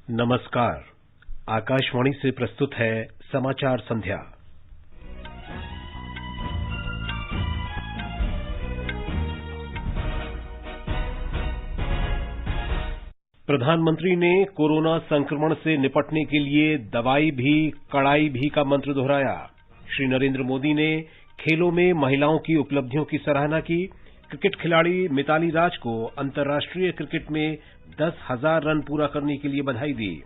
नमस्कार। आकाशवाणी से प्रस्तुत है समाचार संध्या। प्रधानमंत्री ने कोरोना संक्रमण से निपटने के लिए दवाई भी कड़ाई भी का मंत्र दोहराया। श्री नरेंद्र मोदी ने खेलों में महिलाओं की उपलब्धियों की सराहना की। क्रिकेट खिलाड़ी मिताली राज को अंतर्राष्ट्रीय क्रिकेट में 10,000 रन पूरा करने के लिए बधाई दी।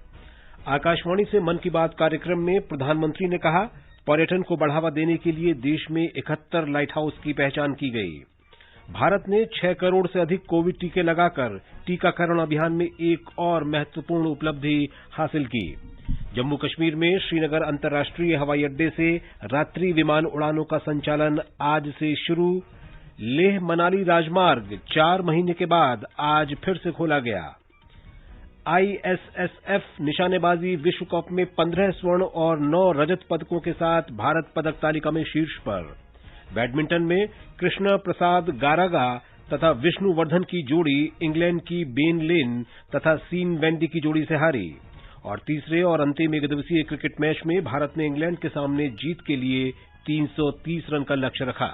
आकाशवाणी से मन की बात कार्यक्रम में प्रधानमंत्री ने कहा, पर्यटन को बढ़ावा देने के लिए देश में 71 लाइट हाउस की पहचान की गई। भारत ने 6 करोड़ से अधिक कोविड टीके लगाकर टीकाकरण अभियान में एक और महत्वपूर्ण उपलब्धि हासिल की। जम्मू कश्मीर में श्रीनगर अंतर्राष्ट्रीय हवाई अड्डे से रात्रि विमान उड़ानों का संचालन आज से शुरू। लेह मनाली राजमार्ग 4 महीने के बाद आज फिर से खोला गया। आईएसएसएफ निशानेबाजी विश्व कप में 15 स्वर्ण और 9 रजत पदकों के साथ भारत पदक तालिका में शीर्ष पर। बैडमिंटन में कृष्ण प्रसाद गारागा तथा विष्णुवर्धन की जोड़ी इंग्लैंड की बेन लेन तथा सीन वेंडी की जोड़ी से हारी। और तीसरे और अंतिम एकदिवसीय क्रिकेट मैच में भारत ने इंग्लैंड के सामने जीत के लिए 330 रन का लक्ष्य रखा।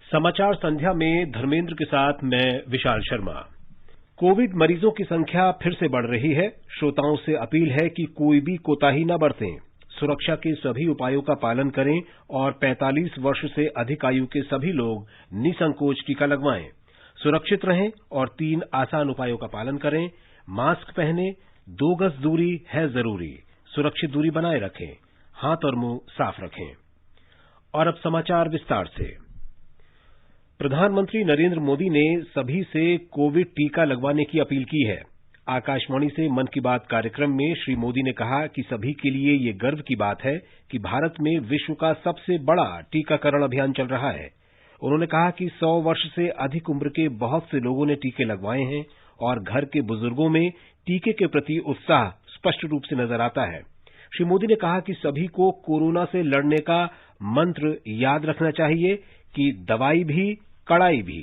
समाचार संध्या में धर्मेंद्र के साथ मैं विशाल शर्मा। कोविड मरीजों की संख्या फिर से बढ़ रही है। श्रोताओं से अपील है कि कोई भी कोताही न बरतें। सुरक्षा के सभी उपायों का पालन करें और 45 वर्ष से अधिक आयु के सभी लोग निसंकोच टीका लगवाएं। सुरक्षित रहें और 3 आसान उपायों का पालन करें। मास्क पहनें, 2 गज दूरी है जरूरी, सुरक्षित दूरी बनाए रखें, हाथ और मुंह साफ रखें। और अब समाचार विस्तार से। प्रधानमंत्री नरेंद्र मोदी ने सभी से कोविड टीका लगवाने की अपील की है। आकाशवाणी से मन की बात कार्यक्रम में श्री मोदी ने कहा कि सभी के लिए ये गर्व की बात है कि भारत में विश्व का सबसे बड़ा टीकाकरण अभियान चल रहा है। उन्होंने कहा कि 100 वर्ष से अधिक उम्र के बहुत से लोगों ने टीके लगवाए हैं और घर के बुजुर्गों में टीके के प्रति उत्साह स्पष्ट रूप से नजर आता है। श्री मोदी ने कहा कि सभी को कोरोना से लड़ने का मंत्र याद रखना चाहिए कि दवाई भी कड़ाई भी।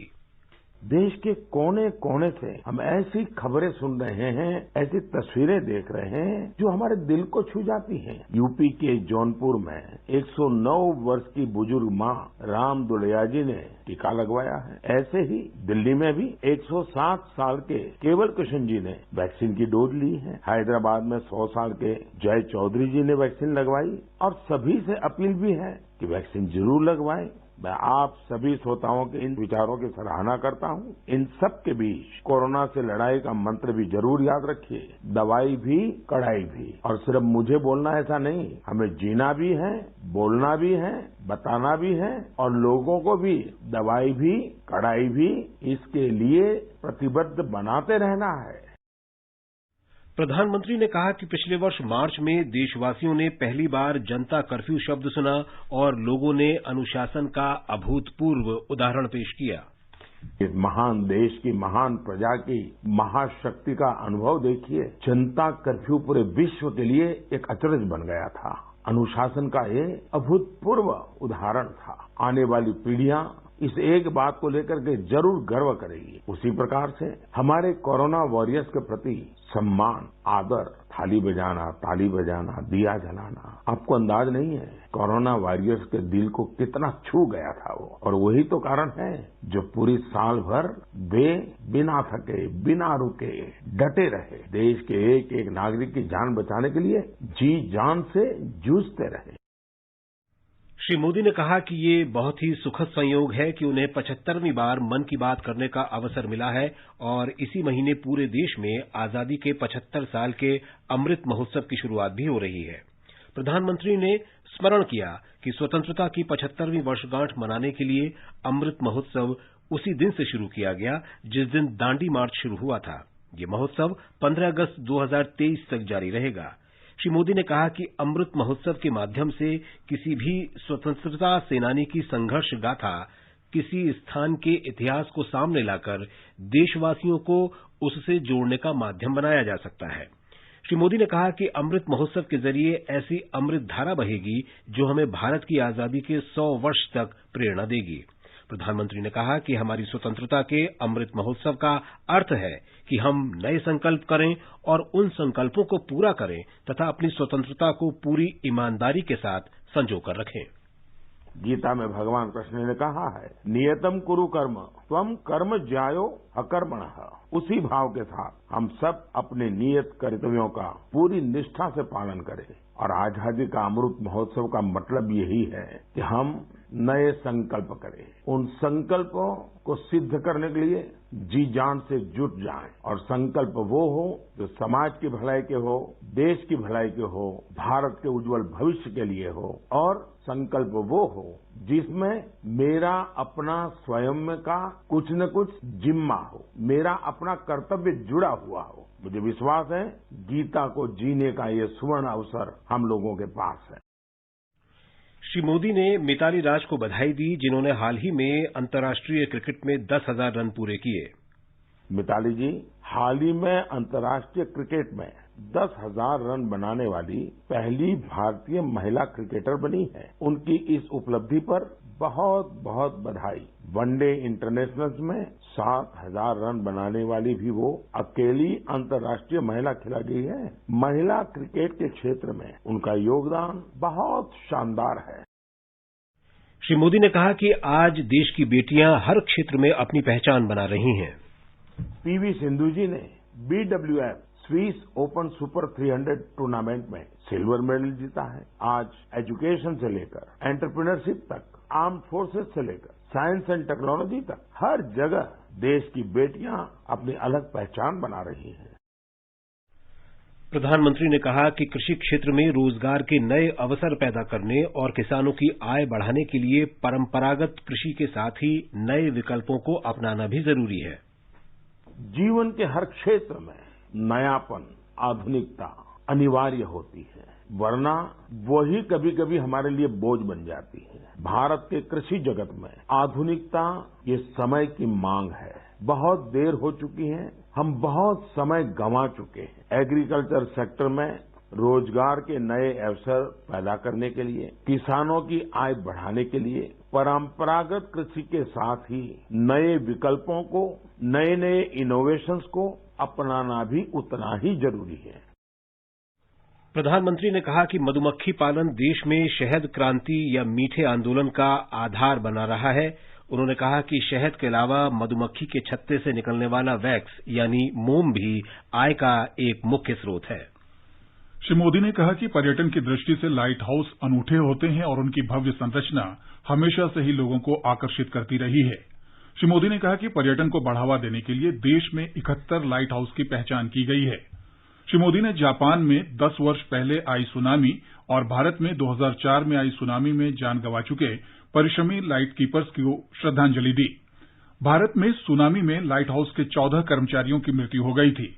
देश के कोने कोने से हम ऐसी खबरें सुन रहे हैं, ऐसी तस्वीरें देख रहे हैं जो हमारे दिल को छू जाती हैं। यूपी के जौनपुर में 109 वर्ष की बुजुर्ग मां राम दुलैया जी ने टीका लगवाया है। ऐसे ही दिल्ली में भी 107 साल के केवल कृष्ण जी ने वैक्सीन की डोज ली है। हैदराबाद में 100 साल के जय चौधरी जी ने वैक्सीन लगवाई। और सभी से अपील भी है कि वैक्सीन जरूर लगवाएं। मैं आप सभी श्रोताओं के इन विचारों की सराहना करता हूं। इन सब के बीच कोरोना से लड़ाई का मंत्र भी जरूर याद रखिए, दवाई भी कड़ाई भी। और सिर्फ मुझे बोलना ऐसा नहीं, हमें जीना भी है, बोलना भी है, बताना भी है और लोगों को भी दवाई भी कड़ाई भी इसके लिए प्रतिबद्ध बनाते रहना है। प्रधानमंत्री ने कहा कि पिछले वर्ष मार्च में देशवासियों ने पहली बार जनता कर्फ्यू शब्द सुना और लोगों ने अनुशासन का अभूतपूर्व उदाहरण पेश किया। इस महान देश की महान प्रजा की महाशक्ति का अनुभव देखिए। जनता कर्फ्यू पूरे विश्व के लिए एक अचरज बन गया था। अनुशासन का ये अभूतपूर्व उदाहरण था। आने वाली पीढ़ियां इस एक बात को लेकर के जरूर गर्व करेगी। उसी प्रकार से हमारे कोरोना वॉरियर्स के प्रति सम्मान, आदर, थाली बजाना, ताली बजाना, दिया जलाना, आपको अंदाज नहीं है कोरोना वॉरियर्स के दिल को कितना छू गया था वो। और वही तो कारण है जो पूरी साल भर वे बिना थके, बिना रुके डटे रहे, देश के एक एक नागरिक की जान बचाने के लिए जी जान से जूझते रहे। श्री मोदी ने कहा कि ये बहुत ही सुखद संयोग है कि उन्हें 75वीं बार मन की बात करने का अवसर मिला है और इसी महीने पूरे देश में आजादी के 75 साल के अमृत महोत्सव की शुरुआत भी हो रही है। प्रधानमंत्री ने स्मरण किया कि स्वतंत्रता की 75वीं वर्षगांठ मनाने के लिए अमृत महोत्सव उसी दिन से शुरू किया गया जिस दिन दांडी मार्च शुरू हुआ था। ये महोत्सव 15 अगस्त 2023 तक जारी रहेगा। श्री मोदी ने कहा कि अमृत महोत्सव के माध्यम से किसी भी स्वतंत्रता सेनानी की संघर्ष गाथा किसी स्थान के इतिहास को सामने लाकर देशवासियों को उससे जोड़ने का माध्यम बनाया जा सकता है। श्री मोदी ने कहा कि अमृत महोत्सव के जरिए ऐसी अमृत धारा बहेगी जो हमें भारत की आजादी के 100 वर्ष तक प्रेरणा देगी। प्रधानमंत्री ने कहा कि हमारी स्वतंत्रता के अमृत महोत्सव का अर्थ है कि हम नए संकल्प करें और उन संकल्पों को पूरा करें तथा अपनी स्वतंत्रता को पूरी ईमानदारी के साथ संजो कर रखें। गीता में भगवान कृष्ण ने कहा है, नियतम कुरु कर्म त्वम कर्म ज्यायो अकर्मणः। उसी भाव के साथ हम सब अपने नियत कर्तव्यों का पूरी निष्ठा से पालन करें। और आजादी का अमृत महोत्सव का मतलब यही है कि हम नए संकल्प करें, उन संकल्पों को सिद्ध करने के लिए जी जान से जुट जाएं। और संकल्प वो हो जो समाज की भलाई के हो, देश की भलाई के हो, भारत के उज्जवल भविष्य के लिए हो। और संकल्प वो हो जिसमें मेरा अपना स्वयं का कुछ न कुछ जिम्मा हो, मेरा अपना कर्तव्य जुड़ा हुआ हो। मुझे विश्वास है गीता को जीने का ये सुवर्ण अवसर हम लोगों के पास है। श्री मोदी ने मिताली राज को बधाई दी, जिन्होंने हाल ही में अंतर्राष्ट्रीय क्रिकेट में 10,000 रन पूरे किए। मिताली जी हाल ही में अंतर्राष्ट्रीय क्रिकेट में 10,000 रन बनाने वाली पहली भारतीय महिला क्रिकेटर बनी है। उनकी इस उपलब्धि पर बहुत बहुत बधाई। वनडे इंटरनेशनल में 7,000 रन बनाने वाली भी वो अकेली अंतर्राष्ट्रीय महिला खिलाड़ी है। महिला क्रिकेट के क्षेत्र में उनका योगदान बहुत शानदार है। श्री मोदी ने कहा कि आज देश की बेटियां हर क्षेत्र में अपनी पहचान बना रही हैं। पीवी सिंधु जी ने BWF Swiss open super 300 tournament में सिल्वर मेडल जीता है। आज एजुकेशन से लेकर एंटरप्रेन्योरशिप तक, आर्म्ड फोर्सेस से लेकर साइंस एंड टेक्नोलॉजी तक हर जगह देश की बेटियां अपनी अलग पहचान बना रही हैं। प्रधानमंत्री ने कहा कि कृषि क्षेत्र में रोजगार के नए अवसर पैदा करने और किसानों की आय बढ़ाने के लिए परंपरागत कृषि के साथ ही नए विकल्पों को अपनाना भी जरूरी है। जीवन के हर क्षेत्र में नयापन, आधुनिकता अनिवार्य होती है, वरना वही कभी कभी हमारे लिए बोझ बन जाती है। भारत के कृषि जगत में आधुनिकता ये समय की मांग है। बहुत देर हो चुकी है, हम बहुत समय गंवा चुके हैं। एग्रीकल्चर सेक्टर में रोजगार के नए अवसर पैदा करने के लिए, किसानों की आय बढ़ाने के लिए परंपरागत कृषि के साथ ही नए विकल्पों को, नए नए इनोवेशंस को अपनाना भी उतना ही जरूरी है। प्रधानमंत्री ने कहा कि मधुमक्खी पालन देश में शहद क्रांति या मीठे आंदोलन का आधार बना रहा है। उन्होंने कहा कि शहद के अलावा मधुमक्खी के छत्ते से निकलने वाला वैक्स यानी मोम भी आय का एक मुख्य स्रोत है। श्री मोदी ने कहा कि पर्यटन की दृष्टि से लाइट हाउस अनूठे होते हैं और उनकी भव्य संरचना हमेशा से ही लोगों को आकर्षित करती रही है। श्री मोदी ने कहा कि पर्यटन को बढ़ावा देने के लिए देश में 71 लाइट हाउस की पहचान की गई है। श्री मोदी ने जापान में 10 वर्ष पहले आई सुनामी और भारत में 2004 में आई सुनामी में जान गंवा चुके परिश्रमी लाइट कीपर्स को श्रद्धांजलि दी। भारत में सुनामी में लाइट हाउस के 14 कर्मचारियों की मृत्यु हो गई थी।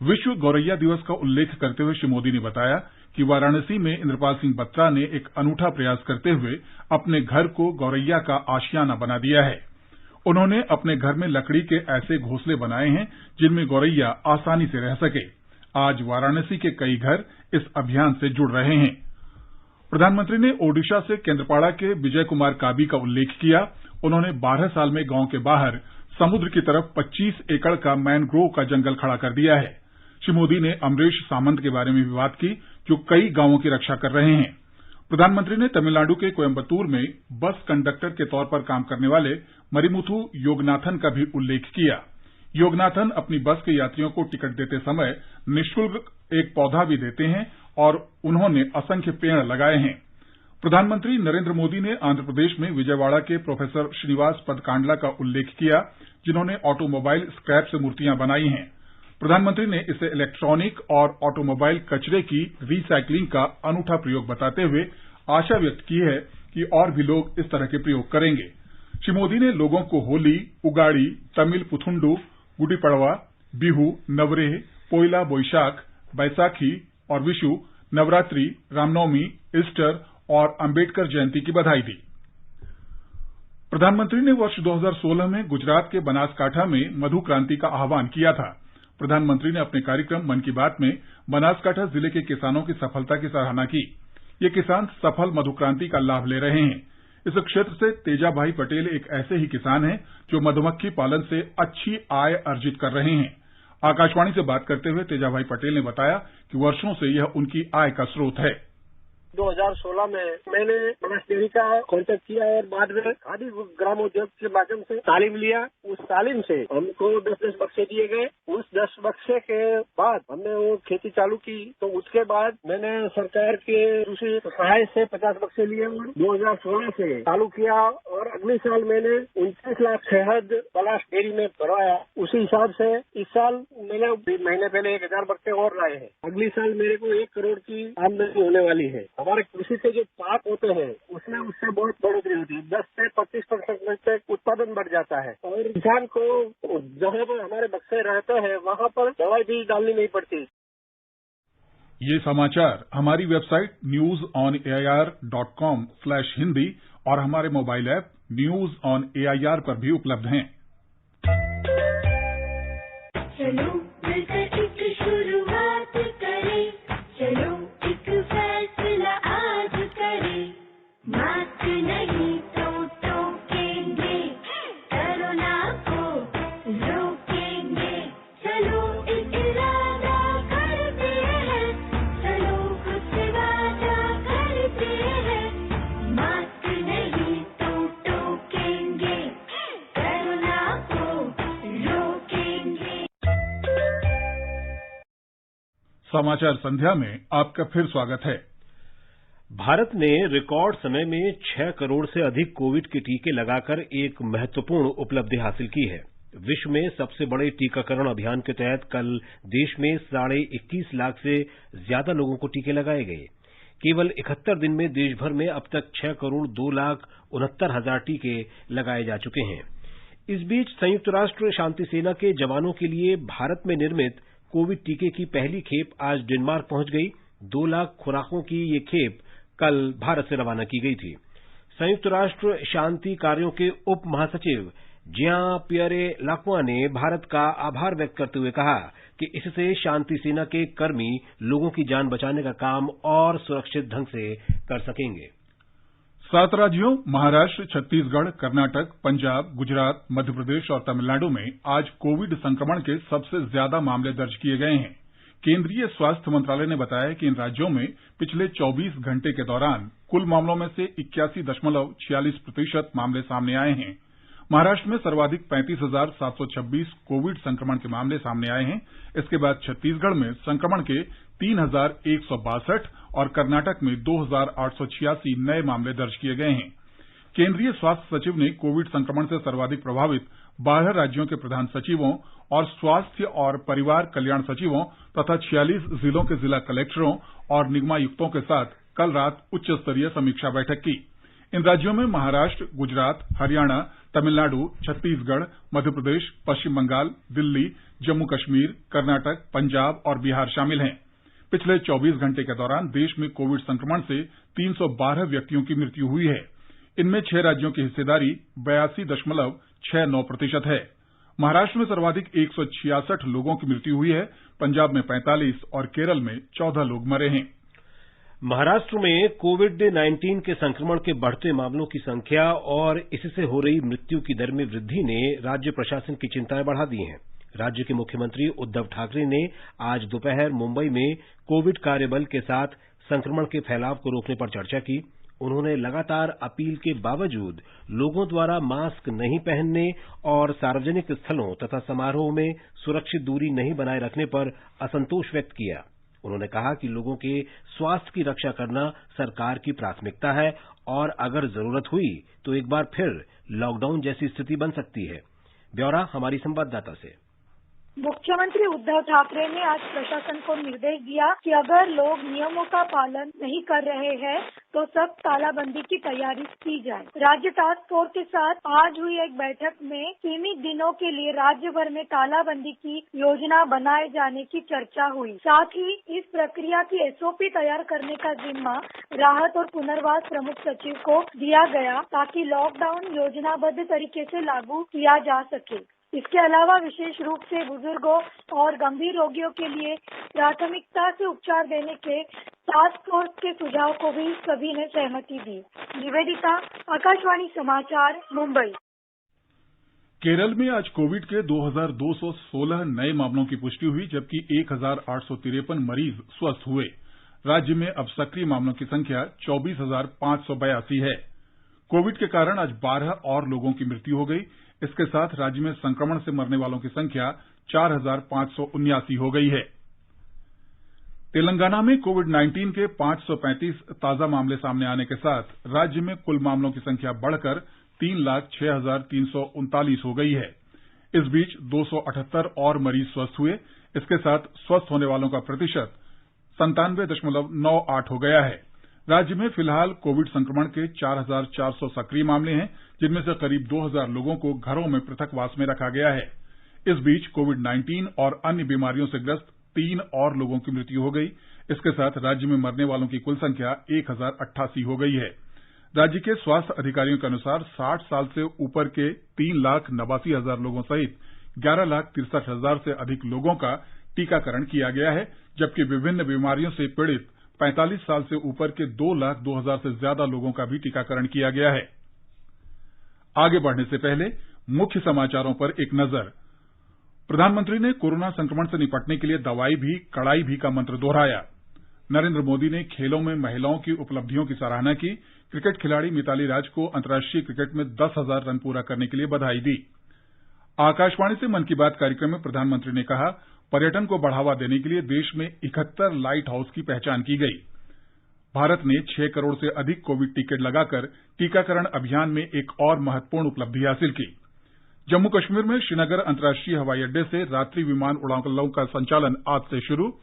विश्व गौरैया दिवस का उल्लेख करते हुए श्री मोदी ने बताया कि वाराणसी में इंद्रपाल सिंह बत्रा ने एक अनूठा प्रयास करते हुए अपने घर को गौरैया का आशियाना बना दिया है। उन्होंने अपने घर में लकड़ी के ऐसे घोंसले बनाए हैं जिनमें गौरैया आसानी से रह सके। आज वाराणसी के कई घर इस अभियान से जुड़ रहे हैं। प्रधानमंत्री ने ओडिशा से केंद्रपाड़ा के विजय कुमार काबी का उल्लेख किया। उन्होंने 12 साल में गांव के बाहर समुद्र की तरफ 25 एकड़ का मैनग्रोव का जंगल खड़ा कर दिया है। श्री मोदी ने अमरीश सामंत के बारे में भी बात की, जो कई गांवों की रक्षा कर रहे हैं। प्रधानमंत्री ने तमिलनाडु के कोयम्बटूर में बस कंडक्टर के तौर पर काम करने वाले मरिमुथु योगनाथन का भी उल्लेख किया। योगनाथन अपनी बस के यात्रियों को टिकट देते समय निःशुल्क एक पौधा भी देते हैं और उन्होंने असंख्य पेड़ लगाए हैं। प्रधानमंत्री नरेंद्र मोदी ने आंध्र प्रदेश में विजयवाड़ा के प्रोफेसर श्रीनिवास पदकांडला का उल्लेख किया, जिन्होंने ऑटोमोबाइल स्क्रैप से मूर्तियां बनाई हैं। प्रधानमंत्री ने इसे इलेक्ट्रॉनिक और ऑटोमोबाइल कचरे की रीसाइक्लिंग का अनूठा प्रयोग बताते हुए आशा व्यक्त की है कि और भी लोग इस तरह के प्रयोग करेंगे। श्री मोदी ने लोगों को होली, उगाड़ी, तमिल पुथुंडू, गुड़ी पड़वा, बिहू, नवरेह, पोइला बोईशाख, बैसाखी और विशु, नवरात्रि, रामनवमी, ईस्टर और अंबेडकर जयंती की बधाई दी। प्रधानमंत्री ने वर्ष 2016 में गुजरात के बनासकांठा में मधु क्रांति का आह्वान किया था। प्रधानमंत्री ने अपने कार्यक्रम मन की बात में बनासकांठा जिले के किसानों की सफलता की सराहना की। ये किसान सफल मधु क्रांति का लाभ ले रहे हैं। इस क्षेत्र से तेजा भाई पटेल एक ऐसे ही किसान हैं जो मधुमक्खी पालन से अच्छी आय अर्जित कर रहे हैं। आकाशवाणी से बात करते हुए तेजा भाई पटेल ने बताया कि वर्षों से यह उनकी आय का स्रोत है। 2016 में मैंने बनास डेयरी का कॉन्टेक्ट किया और बाद में खादी ग्राम उद्योग के माध्यम से तालीम लिया। उस तालीम से हमको 10-10 बक्से दिए गए। उस 10 बक्से के बाद हमने वो खेती चालू की। तो उसके बाद मैंने सरकार के कृषि सहाय से 50 बक्से लिए और 2016 से चालू किया और अगले साल मैंने 29 लाख शहद बनास डेयरी में भरवाया। उसी हिसाब से इस साल मैंने महीने पहले 1000 बक्से और लाए हैं। अगले साल मेरे को 1 करोड़ की आमदनी होने वाली है। हमारे कृषि के जो पाक होते हैं उसमें उससे बहुत बढ़ोतरी होती है। 10 से 25% तक उत्पादन बढ़ जाता है और किसान को जहाँ पर हमारे बक्से रहते हैं वहाँ पर दवाई भी डालनी नहीं पड़ती। ये समाचार हमारी वेबसाइट newsonair.com/hindi और हमारे mobile app news on AIR पर भी उपलब्ध हैं। चलो मिलकर एक शुरुआत करें, चलो एक फैसला आज करें, मास्क नहीं तो टोकेंगे, कोरोना को रोकेंगे, चलो एक इरादा करते हैं, चलो खुद से वादा करते हैं, मास्क नहीं तो टोकेंगे, कोरोना को रोकेंगे। समाचार संध्या में आपका फिर स्वागत है। भारत ने रिकॉर्ड समय में 6 करोड़ से अधिक कोविड के टीके लगाकर एक महत्वपूर्ण उपलब्धि हासिल की है। विश्व में सबसे बड़े टीकाकरण अभियान के तहत कल देश में 21.5 लाख से ज्यादा लोगों को टीके लगाए गए। केवल 71 दिन में देश भर में अब तक 6 करोड़ 2,69,000 टीके लगाए जा चुके हैं। इस बीच संयुक्त राष्ट्र शांति सेना के जवानों के लिए भारत में निर्मित कोविड टीके की पहली खेप आज डेनमार्क पहुंच गई। 2 लाख खुराकों की ये खेप कल भारत से रवाना की गई थी। संयुक्त राष्ट्र शांति कार्यों के उप महासचिव जियां पियरे लाक्वा ने भारत का आभार व्यक्त करते हुए कहा कि इससे शांति सेना के कर्मी लोगों की जान बचाने का काम और सुरक्षित ढंग से कर सकेंगे। 7 राज्यों महाराष्ट्र, छत्तीसगढ़, कर्नाटक, पंजाब, गुजरात, मध्य प्रदेश और तमिलनाडु में आज कोविड संक्रमण के सबसे ज्यादा मामले दर्ज किए गए हैं। केंद्रीय स्वास्थ्य मंत्रालय ने बताया कि इन राज्यों में पिछले 24 घंटे के दौरान कुल मामलों में से 81.46% मामले सामने आए हैं। महाराष्ट्र में सर्वाधिक 35,726 कोविड संक्रमण के मामले सामने आए हैं। इसके बाद छत्तीसगढ़ में संक्रमण के 3,162 और कर्नाटक में 2,886 नए मामले दर्ज किए गए हैं। केंद्रीय स्वास्थ्य सचिव ने कोविड संक्रमण से सर्वाधिक प्रभावित 12 राज्यों के प्रधान सचिवों और स्वास्थ्य और परिवार कल्याण सचिवों तथा 46 जिलों के जिला कलेक्टरों और निगमायुक्तों के साथ कल रात उच्च स्तरीय समीक्षा बैठक की। इन राज्यों में महाराष्ट्र, गुजरात, हरियाणा, तमिलनाडु, छत्तीसगढ़, मध्य प्रदेश, पश्चिम बंगाल, दिल्ली, जम्मू कश्मीर, कर्नाटक, पंजाब और बिहार शामिल हैं। पिछले 24 घंटे के दौरान देश में कोविड संक्रमण से 312 व्यक्तियों की मृत्यु हुई है। इनमें 6 राज्यों की हिस्सेदारी 82.69% है। महाराष्ट्र में सर्वाधिक 166 लोगों की मृत्यु हुई है। पंजाब में 45 और केरल में 14 लोग मरे हैं। महाराष्ट्र में कोविड-19 के संक्रमण के बढ़ते मामलों की संख्या और इससे हो रही मृत्यु की दर में वृद्धि ने राज्य प्रशासन की चिंताएं बढ़ा दी हैं। राज्य के मुख्यमंत्री उद्धव ठाकरे ने आज दोपहर मुंबई में कोविड कार्यबल के साथ संक्रमण के फैलाव को रोकने पर चर्चा की। उन्होंने लगातार अपील के बावजूद लोगों द्वारा मास्क नहीं पहनने और सार्वजनिक स्थलों तथा समारोह में सुरक्षित दूरी नहीं बनाए रखने पर असंतोष व्यक्त किया। उन्होंने कहा कि लोगों के स्वास्थ्य की रक्षा करना सरकार की प्राथमिकता है और अगर जरूरत हुई तो एक बार फिर लॉकडाउन जैसी स्थिति बन सकती है। ब्यौरा हमारी संवाददाता से। मुख्यमंत्री उद्धव ठाकरे ने आज प्रशासन को निर्देश दिया कि अगर लोग नियमों का पालन नहीं कर रहे हैं तो सख्त तालाबंदी की तैयारी की जाए। राज्य टास्क फोर्स के साथ आज हुई एक बैठक में सीमित दिनों के लिए राज्य भर में तालाबंदी की योजना बनाए जाने की चर्चा हुई। साथ ही इस प्रक्रिया की SOP तैयार करने का जिम्मा राहत और पुनर्वास प्रमुख सचिव को दिया गया ताकि लॉकडाउन योजनाबद्ध तरीके से लागू किया जा सके। इसके अलावा विशेष रूप से बुजुर्गों और गंभीर रोगियों के लिए प्राथमिकता से उपचार देने के टास्क फोर्स के सुझाव को भी सभी ने सहमति दी। निवेदिता, आकाशवाणी समाचार, मुंबई। केरल में आज कोविड के 2216 नए मामलों की पुष्टि हुई, जबकि 1853 मरीज स्वस्थ हुए। राज्य में अब सक्रिय मामलों की संख्या 24,582 है। कोविड के कारण आज 12 और लोगों की मृत्यु हो गई। इसके साथ राज्य में संक्रमण से मरने वालों की संख्या 4,579 हो गई है। तेलंगाना में कोविड-19 के 535 ताजा मामले सामने आने के साथ राज्य में कुल मामलों की संख्या बढ़कर 3,06,339 हो गई है। इस बीच 278 और मरीज स्वस्थ हुए। इसके साथ स्वस्थ होने वालों का प्रतिशत 97.98 हो गया है। राज्य में फिलहाल कोविड संक्रमण के 4,400 सक्रिय मामले हैं, जिनमें से करीब 2,000 लोगों को घरों में पृथकवास में रखा गया है। इस बीच कोविड-19 और अन्य बीमारियों से ग्रस्त 3 और लोगों की मृत्यु हो गई। इसके साथ राज्य में मरने वालों की कुल संख्या 1,088 हो गई है। राज्य के स्वास्थ्य अधिकारियों के अनुसार 60 साल से ऊपर के 3,89,000 लोगों सहित 11,63,000 से अधिक लोगों का टीकाकरण किया गया है, जबकि विभिन्न बीमारियों से पीड़ित 45 साल से ऊपर के 2,02,000 से ज्यादा लोगों का भी टीकाकरण किया गया है। आगे बढ़ने से पहले मुख्य समाचारों पर एक नजर। प्रधानमंत्री ने कोरोना संक्रमण से निपटने के लिए दवाई भी कड़ाई भी का मंत्र दोहराया। नरेंद्र मोदी ने खेलों में महिलाओं की उपलब्धियों की सराहना की। क्रिकेट खिलाड़ी मिताली राज को अंतर्राष्ट्रीय क्रिकेट में 10,000 रन पूरा करने के लिए बधाई दी। आकाशवाणी से मन की बात कार्यक्रम में प्रधानमंत्री ने कहा, पर्यटन को बढ़ावा देने के लिए देश में 71 लाइट हाउस की पहचान की गई। भारत ने 6 करोड़ से अधिक कोविड टिकट लगाकर टीकाकरण अभियान में एक और महत्वपूर्ण उपलब्धि हासिल की। जम्मू कश्मीर में श्रीनगर अंतर्राष्ट्रीय हवाई अड्डे से रात्रि विमान उड़ानों का संचालन आज से शुरू।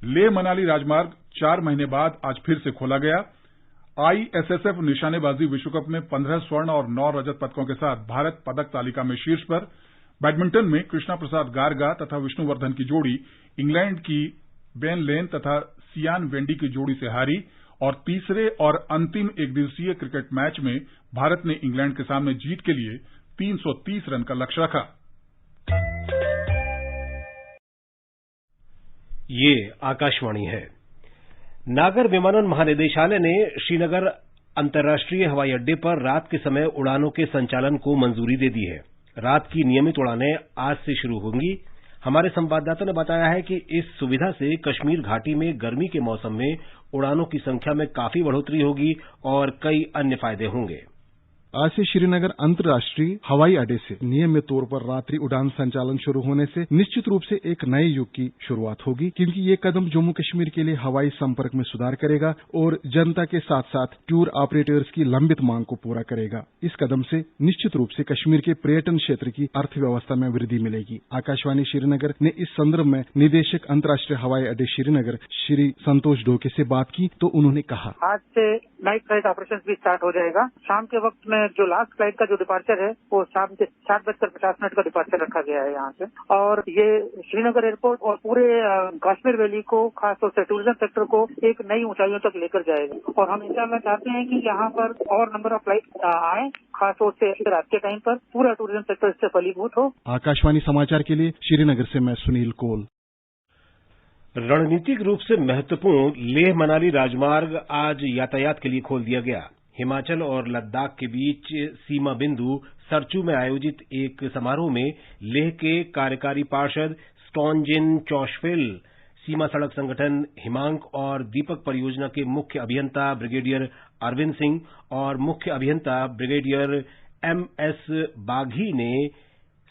लेह मनाली राजमार्ग 4 महीने बाद आज फिर से खोला गया। आईएसएसएफ निशानेबाजी विश्व कप में 15 स्वर्ण और 9 रजत पदकों के साथ भारत पदक तालिका में शीर्ष पर। बैडमिंटन में कृष्णा प्रसाद गारगा तथा विष्णुवर्धन की जोड़ी इंग्लैंड की बेन लेन तथा सियान वेंडी की जोड़ी से हारी और तीसरे और अंतिम एकदिवसीय क्रिकेट मैच में भारत ने इंग्लैंड के सामने जीत के लिए 330 रन का लक्ष्य रखा। ये आकाशवाणी है। नागर विमानन महानिदेशालय ने श्रीनगर अंतर्राष्ट्रीय हवाई अड्डे पर रात के समय उड़ानों के संचालन को मंजूरी दे दी है। रात की नियमित उड़ानें आज से शुरू होंगी। हमारे संवाददाता ने बताया है कि इस सुविधा से कश्मीर घाटी में गर्मी के मौसम में उड़ानों की संख्या में काफी बढ़ोतरी होगी और कई अन्य फायदे होंगे। आज से श्रीनगर अंतर्राष्ट्रीय हवाई अड्डे से नियमित तौर पर रात्रि उड़ान संचालन शुरू होने से निश्चित रूप से एक नए युग की शुरुआत होगी, क्योंकि ये कदम जम्मू कश्मीर के लिए हवाई संपर्क में सुधार करेगा और जनता के साथ साथ टूर ऑपरेटर्स की लंबित मांग को पूरा करेगा। इस कदम से निश्चित रूप से कश्मीर के पर्यटन क्षेत्र की अर्थव्यवस्था में वृद्धि मिलेगी। आकाशवाणी श्रीनगर ने इस संदर्भ में निदेशक अंतर्राष्ट्रीय हवाई अड्डे श्रीनगर श्री संतोष ढोके से बात की तो उन्होंने कहा, आज से नाइट फ्लाइट ऑपरेशन भी स्टार्ट हो जाएगा। शाम के वक्त में जो लास्ट फ्लाइट का जो डिपार्चर है वो शाम के 7:50 का डिपार्चर रखा गया है यहाँ से। और ये श्रीनगर एयरपोर्ट और पूरे कश्मीर वैली को, खासतौर से टूरिज्म सेक्टर को एक नई ऊंचाइयों तक लेकर जाएगा। और हम इंशाल्लाह चाहते हैं कि यहाँ पर और नंबर ऑफ फ्लाइट आए, खासतौर से रात के टाइम पर पूरा टूरिज्म सेक्टर इससे फलीभूत हो। आकाशवाणी समाचार के लिए श्रीनगर से मैं सुनील कोल। रणनीतिक रूप से महत्वपूर्ण लेह मनाली राजमार्ग आज यातायात के लिए खोल दिया गया। हिमाचल और लद्दाख के बीच सीमा बिंदु सरचू में आयोजित एक समारोह में लेह के कार्यकारी पार्षद स्टोनजिन चौशफिल, सीमा सड़क संगठन हिमांक और दीपक परियोजना के मुख्य अभियंता ब्रिगेडियर अरविंद सिंह और मुख्य अभियंता ब्रिगेडियर एमएस बाघी ने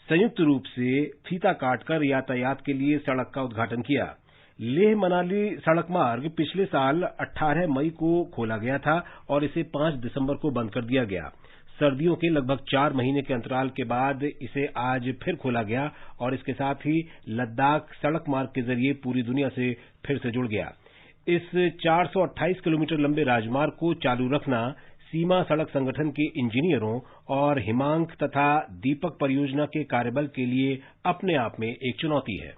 संयुक्त रूप से फीता काटकर यातायात के लिए सड़क का उद्घाटन किया। लेह मनाली सड़क मार्ग पिछले साल 18 मई को खोला गया था और इसे 5 दिसंबर को बंद कर दिया गया। सर्दियों के लगभग 4 महीने के अंतराल के बाद इसे आज फिर खोला गया और इसके साथ ही लद्दाख सड़क मार्ग के जरिए पूरी दुनिया से फिर से जुड़ गया। इस 428 किलोमीटर लंबे राजमार्ग को चालू रखना सीमा सड़क संगठन के इंजीनियरों और हिमांक तथा दीपक परियोजना के कार्यबल के लिए अपने आप में एक चुनौती है।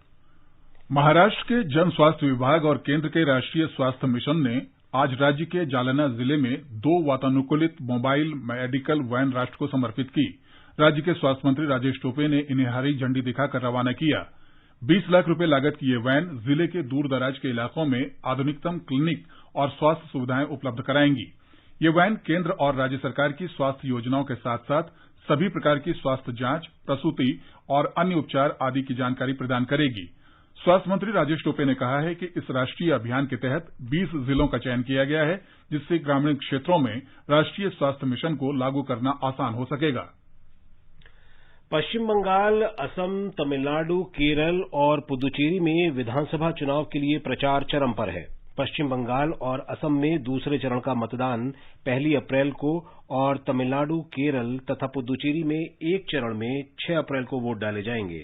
महाराष्ट्र के जन स्वास्थ्य विभाग और केंद्र के राष्ट्रीय स्वास्थ्य मिशन ने आज राज्य के जालना जिले में 2 वातानुकूलित मोबाइल मेडिकल वैन राष्ट्र को समर्पित की। राज्य के स्वास्थ्य मंत्री राजेश टोपे ने इन्हें हरी झंडी दिखाकर रवाना किया। 20 लाख रुपए लागत की ये वैन जिले के दूर दराज के इलाकों में आधुनिकतम क्लिनिक और स्वास्थ्य सुविधाएं उपलब्ध कराएंगी। ये वैन केंद्र और राज्य सरकार की स्वास्थ्य योजनाओं के साथ साथ सभी प्रकार की स्वास्थ्य जांच, प्रसूति और अन्य उपचार आदि की जानकारी प्रदान करेगी। स्वास्थ्य मंत्री राजेश टोपे ने कहा है कि इस राष्ट्रीय अभियान के तहत 20 जिलों का चयन किया गया है, जिससे ग्रामीण क्षेत्रों में राष्ट्रीय स्वास्थ्य मिशन को लागू करना आसान हो सकेगा। पश्चिम बंगाल, असम, तमिलनाडु, केरल और पुदुचेरी में विधानसभा चुनाव के लिए प्रचार चरम पर है। पश्चिम बंगाल और असम में दूसरे चरण का मतदान 1 अप्रैल को और तमिलनाडु, केरल तथा पुदुचेरी में एक चरण में 6 अप्रैल को वोट डाले जाएंगे।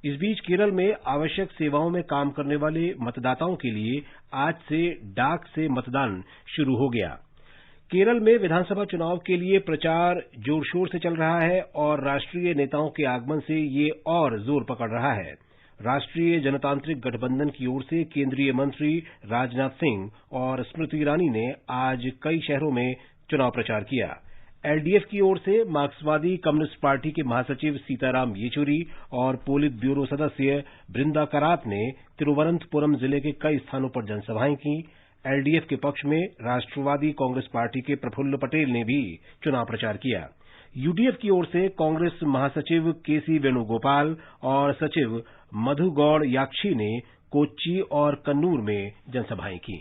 इस बीच केरल में आवश्यक सेवाओं में काम करने वाले मतदाताओं के लिए आज से डाक से मतदान शुरू हो गया। केरल में विधानसभा चुनाव के लिए प्रचार जोर शोर से चल रहा है और राष्ट्रीय नेताओं के आगमन से ये और जोर पकड़ रहा है। राष्ट्रीय जनतांत्रिक गठबंधन की ओर से केंद्रीय मंत्री राजनाथ सिंह और स्मृति ईरानी ने आज कई शहरों में चुनाव प्रचार किया। एलडीएफ की ओर से मार्क्सवादी कम्युनिस्ट पार्टी के महासचिव सीताराम येचुरी और पोलित ब्यूरो सदस्य बृंदा करात ने तिरुवनंतपुरम जिले के कई स्थानों पर जनसभाएं की। एलडीएफ के पक्ष में राष्ट्रवादी कांग्रेस पार्टी के प्रफुल्ल पटेल ने भी चुनाव प्रचार किया। यूडीएफ की ओर से कांग्रेस महासचिव केसी वेणुगोपाल और सचिव मधु गौड़ याक्षी ने कोच्चि और कन्नूर में जनसभाएं की।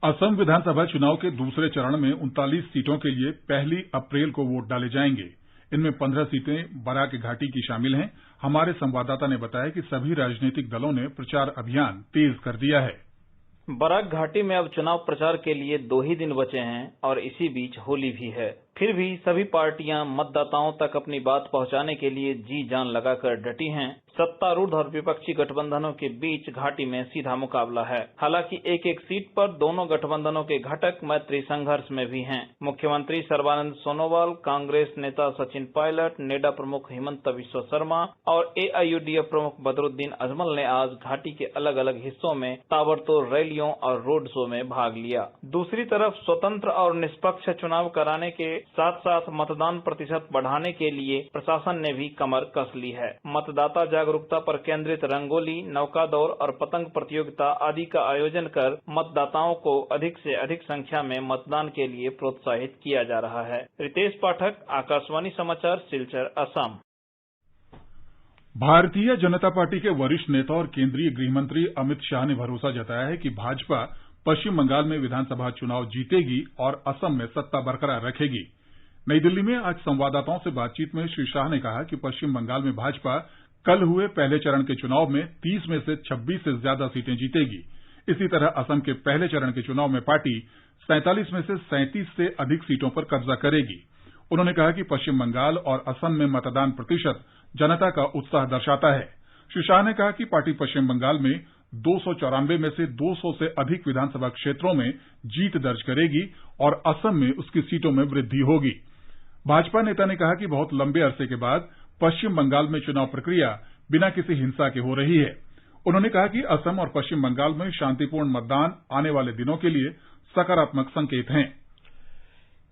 असम विधानसभा चुनाव के दूसरे चरण में 39 सीटों के लिए 1 अप्रैल को वोट डाले जाएंगे। इनमें 15 सीटें बराक घाटी की शामिल हैं। हमारे संवाददाता ने बताया कि सभी राजनीतिक दलों ने प्रचार अभियान तेज कर दिया है। बराक घाटी में अब चुनाव प्रचार के लिए 2 ही दिन बचे हैं और इसी बीच होली भी है। फिर भी सभी पार्टियां मतदाताओं तक अपनी बात पहुंचाने के लिए जी जान लगाकर डटी हैं। सत्तारूढ़ और विपक्षी गठबंधनों के बीच घाटी में सीधा मुकाबला है। हालांकि एक सीट पर दोनों गठबंधनों के घटक मैत्री संघर्ष में भी हैं। मुख्यमंत्री सर्बानंद सोनोवाल, कांग्रेस नेता सचिन पायलट, नेडा प्रमुख हिमंत बिस्वा शर्मा और एआईयूडीएफ प्रमुख बदरुद्दीन अजमल ने आज घाटी के अलग अलग हिस्सों में ताबड़तोड़ रैलियों और रोड शो में भाग लिया। दूसरी तरफ स्वतंत्र और निष्पक्ष चुनाव कराने के साथ साथ मतदान प्रतिशत बढ़ाने के लिए प्रशासन ने भी कमर कस ली है। मतदाता जागरूकता पर केंद्रित रंगोली, नौका दौड़ और पतंग प्रतियोगिता आदि का आयोजन कर मतदाताओं को अधिक से अधिक संख्या में मतदान के लिए प्रोत्साहित किया जा रहा है। रितेश पाठक, आकाशवाणी समाचार, सिलचर, असम। भारतीय जनता पार्टी के वरिष्ठ नेता और केंद्रीय गृह मंत्री अमित शाह ने भरोसा जताया है कि भाजपा पश्चिम बंगाल में विधानसभा चुनाव जीतेगी और असम में सत्ता बरकरार रखेगी। नई दिल्ली में आज संवाददाताओं से बातचीत में श्री शाह ने कहा कि पश्चिम बंगाल में भाजपा कल हुए पहले चरण के चुनाव में 30 में से 26 से ज्यादा सीटें जीतेगी। इसी तरह असम के पहले चरण के चुनाव में पार्टी 47 में से 37 से अधिक सीटों पर कब्जा करेगी। उन्होंने कहा कि पश्चिम बंगाल और असम में मतदान प्रतिशत जनता का उत्साह दर्शाता है। श्री शाह ने कहा कि पार्टी पश्चिम बंगाल में 294 में से 200 से अधिक विधानसभा क्षेत्रों में जीत दर्ज करेगी और असम में उसकी सीटों में वृद्धि होगी। भाजपा नेता ने कहा कि बहुत लंबे अरसे के बाद पश्चिम बंगाल में चुनाव प्रक्रिया बिना किसी हिंसा के हो रही है। उन्होंने कहा कि असम और पश्चिम बंगाल में शांतिपूर्ण मतदान आने वाले दिनों के लिए सकारात्मक संकेत हैं।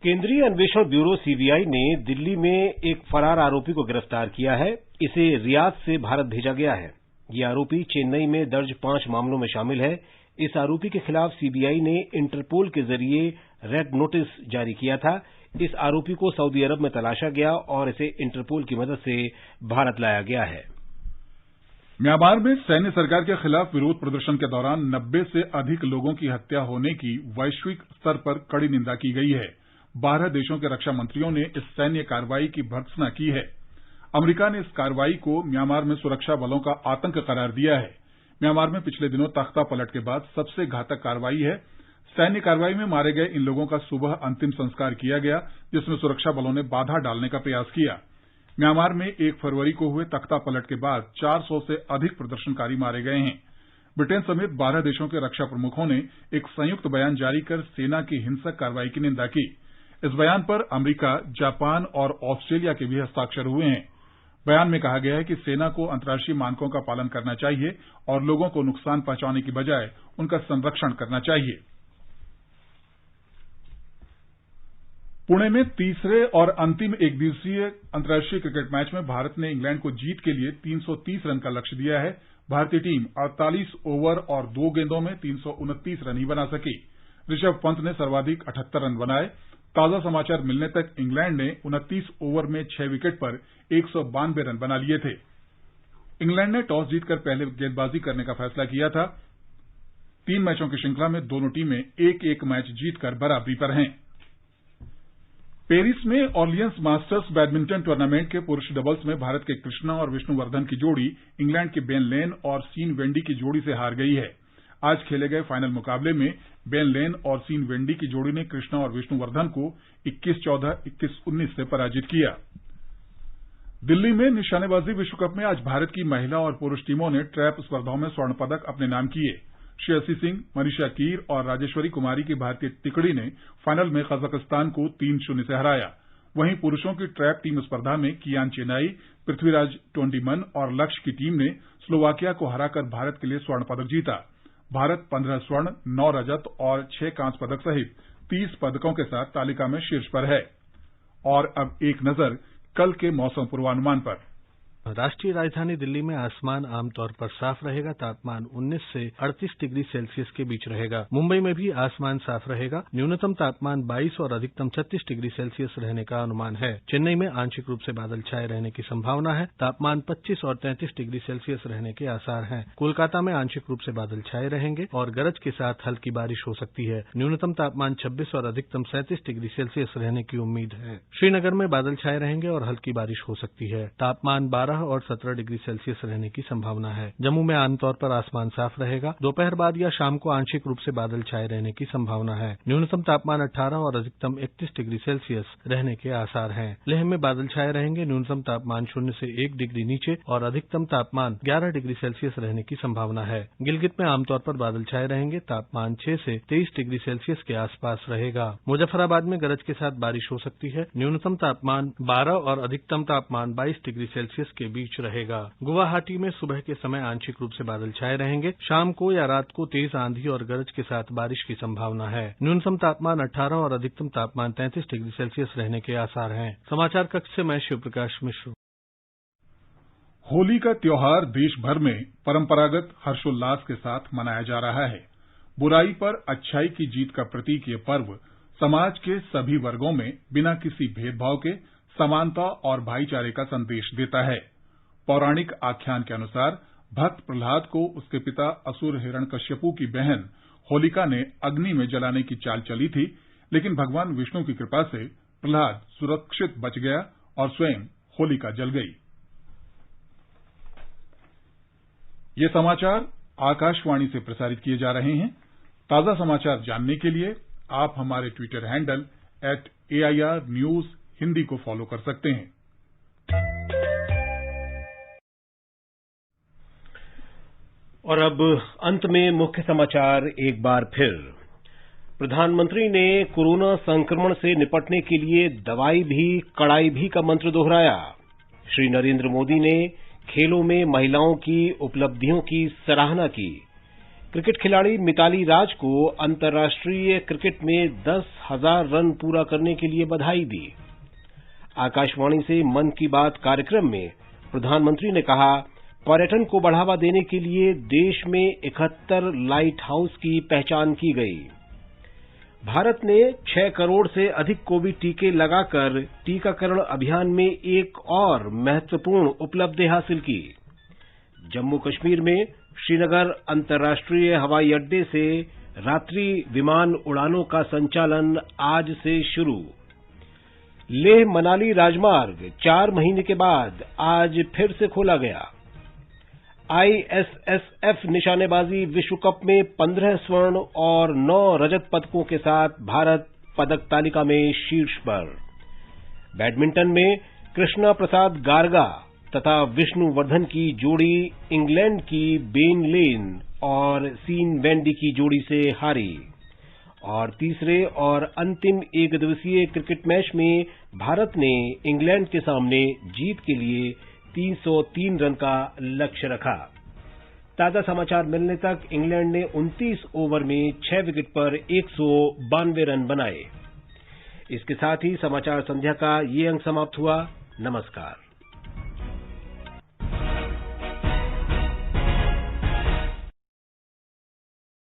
केंद्रीय अन्वेषण ब्यूरो सीबीआई ने दिल्ली में एक फरार आरोपी को गिरफ्तार किया है। इसे रियाद से भारत भेजा गया है। ये आरोपी चेन्नई में दर्ज 5 मामलों में शामिल है। इस आरोपी के खिलाफ सीबीआई ने इंटरपोल के जरिए रेड नोटिस जारी किया था। इस आरोपी को सऊदी अरब में तलाशा गया और इसे इंटरपोल की मदद से भारत लाया गया है। म्यांमार में सैन्य सरकार के खिलाफ विरोध प्रदर्शन के दौरान 90 से अधिक लोगों की हत्या होने की वैश्विक स्तर पर कड़ी निंदा की गई है। 12 देशों के रक्षा मंत्रियों ने इस सैन्य कार्रवाई की भर्त्सना की है। अमेरिका ने इस कार्रवाई को म्यांमार में सुरक्षा बलों का आतंक करार दिया है। म्यांमार में पिछले दिनों तख्ता पलट के बाद सबसे घातक कार्रवाई है। सैन्य कार्रवाई में मारे गए इन लोगों का सुबह अंतिम संस्कार किया गया, जिसमें सुरक्षा बलों ने बाधा डालने का प्रयास किया। म्यांमार में 1 फरवरी को हुए तख्ता पलट के बाद 400 से अधिक प्रदर्शनकारी मारे गए हैं। ब्रिटेन समेत 12 देशों के रक्षा प्रमुखों ने एक संयुक्त बयान जारी कर सेना की हिंसक कार्रवाई की निंदा की। इस बयान पर अमेरिका, जापान और ऑस्ट्रेलिया के भी हस्ताक्षर हुए हैं। बयान में कहा गया है कि सेना को अंतर्राष्ट्रीय मानकों का पालन करना चाहिए और लोगों को नुकसान पहुंचाने की बजाय उनका संरक्षण करना चाहिए। पुणे में तीसरे और अंतिम एकदिवसीय अंतर्राष्ट्रीय क्रिकेट मैच में भारत ने इंग्लैंड को जीत के लिए 330 रन का लक्ष्य दिया है। भारतीय टीम 48 ओवर और 2 गेंदों में 329 रन ही बना सकी। ऋषभ पंत ने सर्वाधिक 78 रन बनाए। ताजा समाचार मिलने तक इंग्लैंड ने 29 ओवर में 6 विकेट पर 192 रन बना लिए थे। इंग्लैंड ने टॉस जीतकर पहले गेंदबाजी करने का फैसला किया था। 3 मैचों की श्रृंखला में दोनों टीमें एक मैच जीतकर बराबरी पर हैं। पेरिस में ऑर्लियंस मास्टर्स बैडमिंटन टूर्नामेंट के पुरुष डबल्स में भारत के कृष्णा और विष्णुवर्धन की जोड़ी इंग्लैंड के बेन लेन और सीन वेंडी की जोड़ी से हार गई है। आज खेले गए फाइनल मुकाबले में बेन लेन और सीन वेंडी की जोड़ी ने कृष्णा और विष्णुवर्धन को 21-14, 21-19 से पराजित किया। दिल्ली में निशानेबाजी विश्व कप में आज भारत की महिला और पुरुष टीमों ने ट्रैप स्पर्धाओं में स्वर्ण पदक अपने नाम किए। श्रेयसी सिंह, मनीषा कीर और राजेश्वरी कुमारी की भारतीय टिकड़ी ने फाइनल में कजाकिस्तान को 3-0 से हराया। वहीं पुरुषों की ट्रैप टीम स्पर्धा में कियान चेनाई, पृथ्वीराज टोंडीमन और लक्ष्य की टीम ने स्लोवाकिया को हराकर भारत के लिए स्वर्ण पदक जीता। भारत 15 स्वर्ण, 9 रजत और 6 कांस्य पदक सहित 30 पदकों के साथ तालिका में शीर्ष पर है। और अब एक नजर कल के मौसम पूर्वानुमान पर। राष्ट्रीय राजधानी दिल्ली में आसमान आमतौर पर साफ रहेगा। तापमान 19 से 38 डिग्री सेल्सियस के बीच रहेगा। मुंबई में भी आसमान साफ रहेगा। न्यूनतम तापमान 22 और अधिकतम 36 डिग्री सेल्सियस रहने का अनुमान है। चेन्नई में आंशिक रूप से बादल छाए रहने की संभावना है। तापमान 25 और 33 डिग्री सेल्सियस रहने के आसार हैं। कोलकाता में आंशिक रूप से बादल छाए रहेंगे और गरज के साथ हल्की बारिश हो सकती है। न्यूनतम तापमान 26 और अधिकतम 37 डिग्री सेल्सियस रहने की उम्मीद है। श्रीनगर में बादल छाए रहेंगे और हल्की बारिश हो सकती है। तापमान 12 और 17 डिग्री सेल्सियस रहने की संभावना है। जम्मू में आमतौर पर आसमान साफ रहेगा। दोपहर बाद या शाम को आंशिक रूप से बादल छाए रहने की संभावना है। न्यूनतम तापमान 18 और अधिकतम 31 डिग्री सेल्सियस रहने के आसार हैं। लेह में बादल छाए रहेंगे। न्यूनतम तापमान 0 से 1 डिग्री नीचे और अधिकतम तापमान 11 डिग्री सेल्सियस रहने की संभावना है। गिलगित में आमतौर पर बादल छाए रहेंगे। तापमान 6 से 23 डिग्री सेल्सियस के आसपास रहेगा। मुजफ्फराबाद में गरज के साथ बारिश हो सकती है। न्यूनतम तापमान 12 और अधिकतम तापमान 22 डिग्री सेल्सियस के बीच रहेगा। गुवाहाटी में सुबह के समय आंशिक रूप से बादल छाए रहेंगे। शाम को या रात को तेज आंधी और गरज के साथ बारिश की संभावना है। न्यूनतम तापमान 18 और अधिकतम तापमान 33 डिग्री सेल्सियस रहने के आसार हैं। समाचार कक्ष से मैं शिव प्रकाश मिश्र। होली का त्योहार देश भर में परंपरागत हर्षोल्लास के साथ मनाया जा रहा है। बुराई पर अच्छाई की जीत का प्रतीक ये पर्व समाज के सभी वर्गों में बिना किसी भेदभाव के समानता और भाईचारे का संदेश देता है। पौराणिक आख्यान के अनुसार भक्त प्रहलाद को उसके पिता असुर हिरण्यकश्यपु की बहन होलिका ने अग्नि में जलाने की चाल चली थी, लेकिन भगवान विष्णु की कृपा से प्रहलाद सुरक्षित बच गया और स्वयं होलिका जल गई। ये समाचार आकाशवाणी से प्रसारित किए जा रहे हैं। ताजा समाचार जानने के लिए आप हमारे Twitter handle @AIR News Hindi को फॉलो कर सकते हैं। और अब अंत में मुख्य समाचार एक बार फिर। प्रधानमंत्री ने कोरोना संक्रमण से निपटने के लिए दवाई भी कड़ाई भी का मंत्र दोहराया। श्री नरेंद्र मोदी ने खेलों में महिलाओं की उपलब्धियों की सराहना की। क्रिकेट खिलाड़ी मिताली राज को अंतर्राष्ट्रीय क्रिकेट में 10,000 रन पूरा करने के लिए बधाई दी। आकाशवाणी से मन की बात कार्यक्रम में प्रधानमंत्री ने कहा, पर्यटन को बढ़ावा देने के लिए देश में 71 लाइट हाउस की पहचान की गई। भारत ने 6 करोड़ से अधिक कोविड टीके लगाकर टीकाकरण अभियान में एक और महत्वपूर्ण उपलब्धि हासिल की। जम्मू कश्मीर में श्रीनगर अंतर्राष्ट्रीय हवाई अड्डे से रात्रि विमान उड़ानों का संचालन आज से शुरू। लेह मनाली राजमार्ग 4 महीने के बाद आज फिर से खोला गया। ISSF निशानेबाजी विश्व कप में 15 स्वर्ण और 9 रजत पदकों के साथ भारत पदक तालिका में शीर्ष पर। बैडमिंटन में कृष्णा प्रसाद गारगा तथा विष्णुवर्धन की जोड़ी इंग्लैंड की बेन लेन और सीन वेंडी की जोड़ी से हारी। और तीसरे और अंतिम एकदिवसीय क्रिकेट मैच में भारत ने इंग्लैंड के सामने जीत के लिए 303 रन का लक्ष्य रखा। ताजा समाचार मिलने तक इंग्लैंड ने 29 ओवर में 6 विकेट पर 192 रन बनाए। इसके साथ ही समाचार संध्या का ये अंक समाप्त हुआ। नमस्कार।